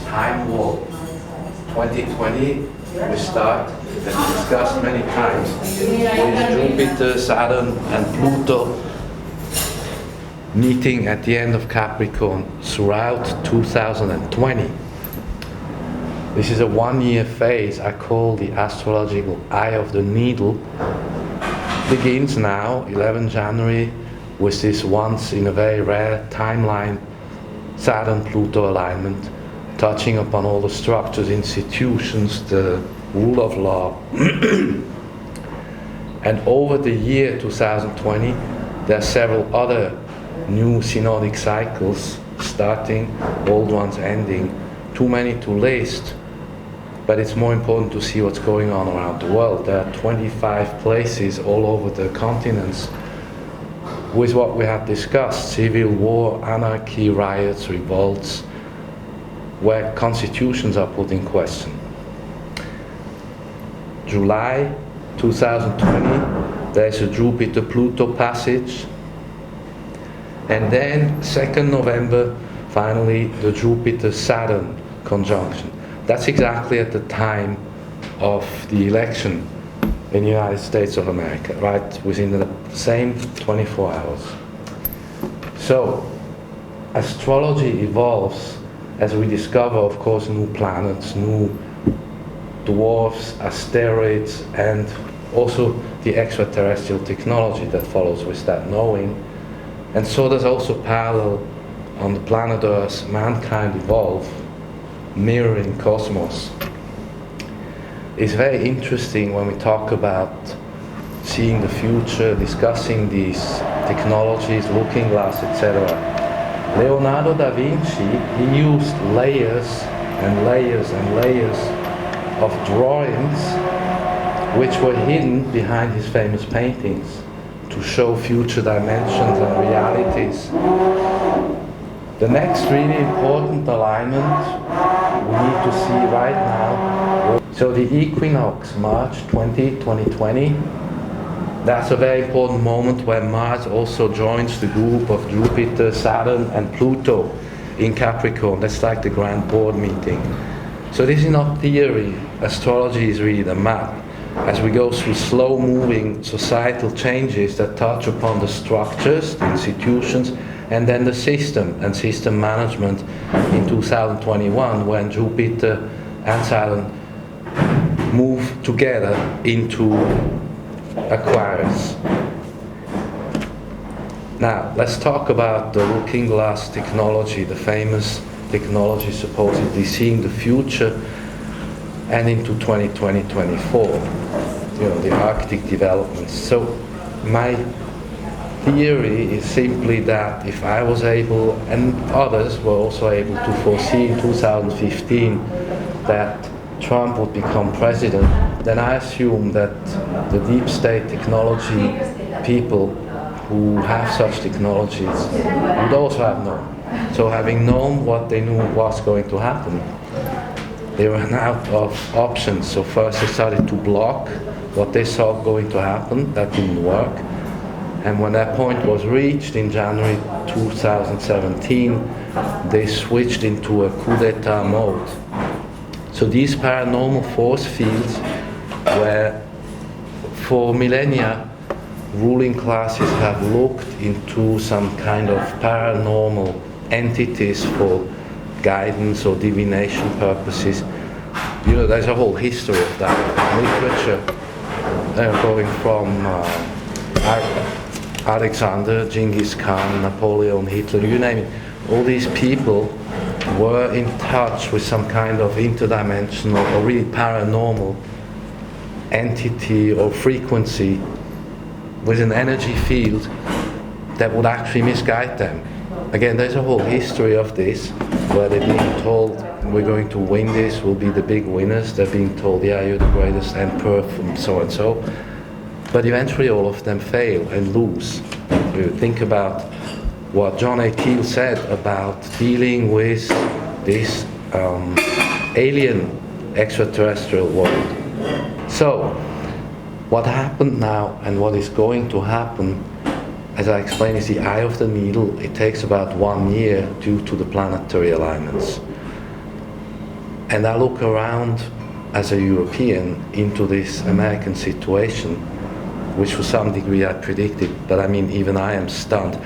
time warp. 2020 we start, as discussed many times, with Jupiter, Saturn and Pluto meeting at the end of Capricorn throughout 2020. This is a one-year phase I call the astrological eye of the needle. Begins now, 11 January, with this once in a very rare timeline Saturn-Pluto alignment, touching upon all the structures, institutions, the rule of law. And over the year 2020, there are several other new synodic cycles starting, old ones ending. Too many to list, but it's more important to see what's going on around the world. There are 25 places all over the continents with what we have discussed: civil war, anarchy, riots, revolts, where constitutions are put in question. July 2020, there's a Jupiter-Pluto passage. And then 2nd November, finally, the Jupiter-Saturn conjunction. That's exactly at the time of the election in the United States of America, right within the same 24 hours. So, astrology evolves as we discover, of course, new planets, new dwarfs, asteroids, and also the extraterrestrial technology that follows with that knowing. And so there's also parallel on the planet Earth, mankind evolve, mirroring cosmos. It's very interesting when we talk about seeing the future, discussing these technologies, looking glass, etc. Leonardo da Vinci, he used layers and layers and layers of drawings which were hidden behind his famous paintings to show future dimensions and realities. The next really important alignment we need to see right now. So the equinox, March 2020, that's a very important moment where Mars also joins the group of Jupiter, Saturn and Pluto in Capricorn. That's like the grand board meeting. So this is not theory. Astrology is really the map. As we go through slow-moving societal changes that touch upon the structures, the institutions, and then the system and system management in 2021, when Jupiter and Saturn move together into Aquarius. Now, let's talk about the looking glass technology, the famous technology supposedly seeing the future and into 2020-24. The Arctic developments. So my theory is simply that if I was able, and others were also able to foresee in 2015 that Trump would become president, then I assume that the deep state technology people who have such technologies would also have known. So having known what they knew was going to happen, they ran out of options. So first they started to block what they saw going to happen. That didn't work. And when that point was reached in January 2017, they switched into a coup d'etat mode. So these paranormal force fields where for millennia ruling classes have looked into some kind of paranormal entities for guidance or divination purposes. There's a whole history of that literature, going from Alexander, Genghis Khan, Napoleon, Hitler, you name it. All these people were in touch with some kind of interdimensional or really paranormal entity or frequency with an energy field that would actually misguide them. Again, there's a whole history of this where they're being told, we're going to win this, we'll be the big winners. They're being told, yeah, you're the greatest emperor from so and so. But eventually all of them fail and lose. You think about what John A. Keel said about dealing with this alien extraterrestrial world. So, what happened now and what is going to happen, as I explained, is the eye of the needle. It takes about 1 year due to the planetary alignments. And I look around as a European into this American situation, which to some degree I predicted, but I mean, even I am stunned.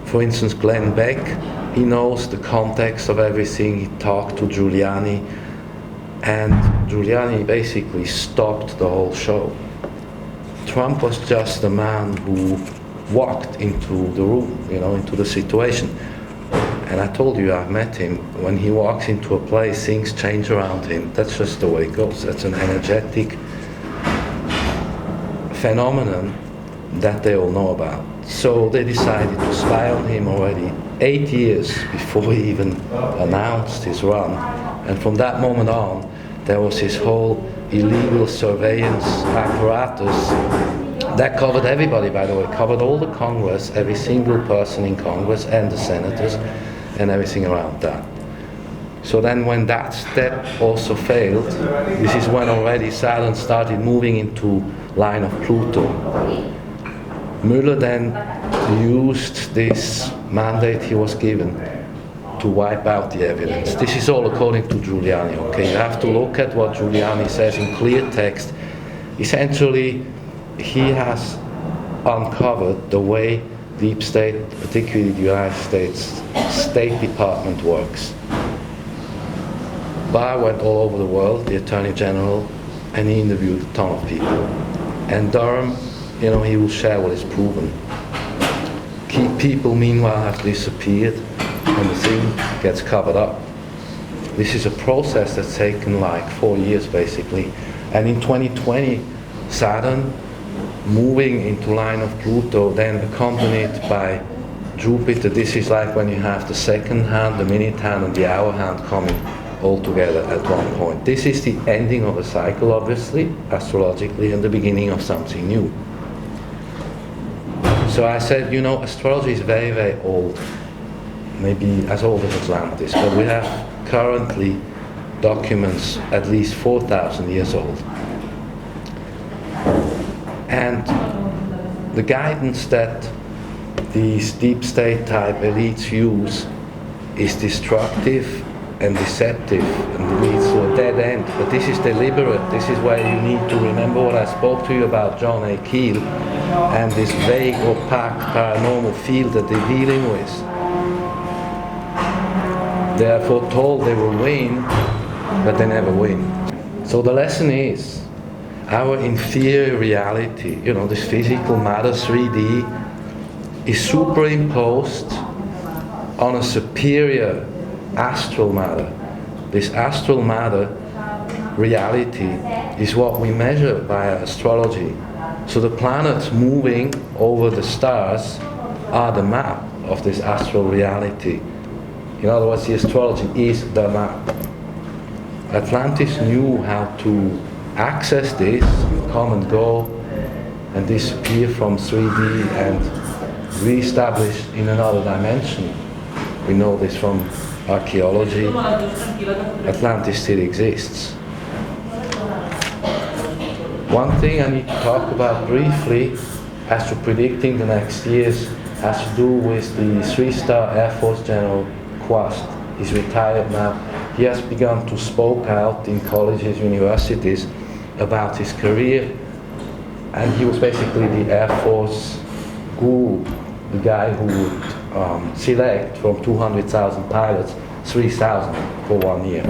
For instance, Glenn Beck, he knows the context of everything. He talked to Giuliani, and Giuliani basically stopped the whole show. Trump was just a man who walked into the room, into the situation. And I told you, I've met him. When he walks into a place, things change around him. That's just the way it goes. That's an energetic phenomenon that they all know about. So they decided to spy on him already 8 years before he even announced his run. And from that moment on, there was his whole illegal surveillance apparatus that covered everybody, by the way, covered all the Congress, every single person in Congress and the senators and everything around that. So then when that step also failed, this is when already Saturn started moving into line of Pluto. Müller then used this mandate he was given to wipe out the evidence. This is all according to Giuliani, okay? You have to look at what Giuliani says in clear text. Essentially, he has uncovered the way deep state, particularly the United States State Department works. Barr went all over the world, the Attorney General, and he interviewed a ton of people. And Durham, he will share what is proven. Key people, meanwhile, have disappeared, and the thing gets covered up. This is a process that's taken like 4 years, basically. And in 2020, Saturn, moving into line of Pluto, then accompanied by Jupiter. This is like when you have the second hand, the minute hand, and the hour hand coming all together at one point. This is the ending of a cycle, obviously, astrologically, and the beginning of something new. So I said, astrology is very, very old, maybe as old as Atlantis, but we have currently documents at least 4,000 years old. And the guidance that these deep state type elites use is destructive and deceptive and leads to a dead end. But this is deliberate. This is where you need to remember what I spoke to you about John A. Keel and this vague, opaque, paranormal field that they're dealing with. They are foretold they will win, but they never win. So the lesson is, our inferior reality, this physical matter, 3D, is superimposed on a superior astral matter. This astral matter reality is what we measure by astrology. So the planets moving over the stars are the map of this astral reality. In other words, the astrology is the map. Atlantis knew how to access this, come and go, and disappear from 3D and re-establish in another dimension. We know this from archaeology. Atlantis still exists. One thing I need to talk about briefly, as to predicting the next years, has to do with the 3-star Air Force General Quast. He's retired now. He has begun to speak out in colleges, universities, about his career, and he was basically the Air Force guru, the guy who would select from 200,000 pilots 3,000 for 1 year.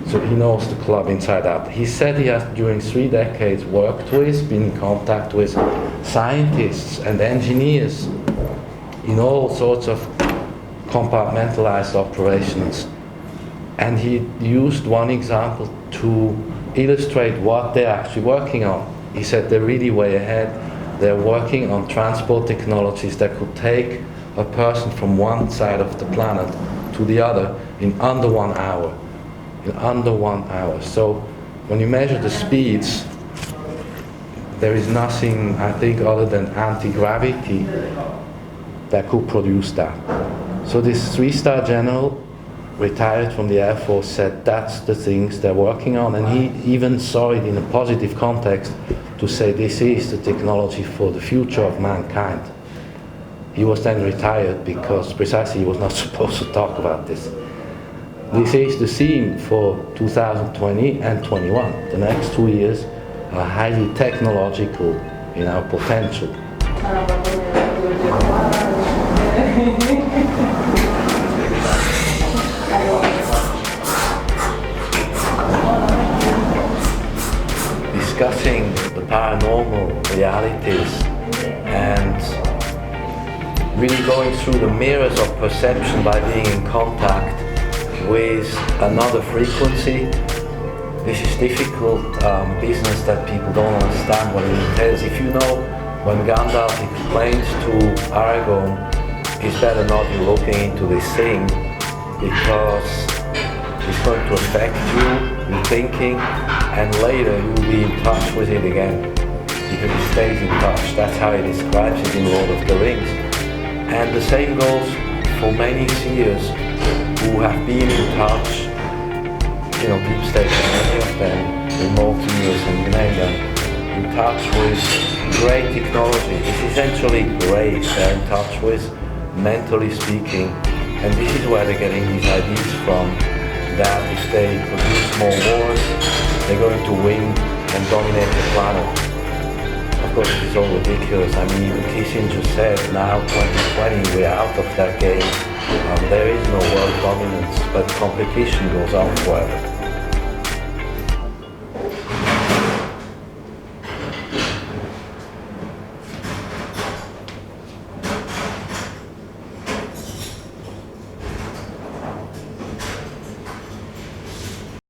So he knows the club inside out. He said he has, during 3 decades, worked with, been in contact with scientists and engineers in all sorts of compartmentalized operations. And he used one example to illustrate what they're actually working on. He said they're really way ahead. They're working on transport technologies that could take a person from one side of the planet to the other in under 1 hour. In under 1 hour. So when you measure the speeds, there is nothing, I think, other than anti-gravity that could produce that. So this 3-star general, retired from the Air Force, said that's the things they're working on, and he even saw it in a positive context to say this is the technology for the future of mankind. He was then retired because precisely he was not supposed to talk about this. This is the theme for 2020 and 21. The next 2 years are highly technological in our potential. Discussing the paranormal realities and really going through the mirrors of perception by being in contact with another frequency. This is difficult business that people don't understand what it entails. If you know, when Gandalf explains to Aragorn, it's better not you looking into this thing because it's going to affect you, your thinking, and later you'll be in touch with it again because it stays in touch. That's how he describes it in Lord of the Rings. And the same goes for many seers who have been in touch, deep state, many of them, remote seers and you name them, in touch with great technology. It's essentially great they're in touch with, mentally speaking, and this is where they're getting these ideas from, that if they produce more wars, they're going to win and dominate the planet. Of course, it's all ridiculous. I mean, even Kissinger said now, 2020, we're out of that game. There is no world dominance, but competition goes on forever.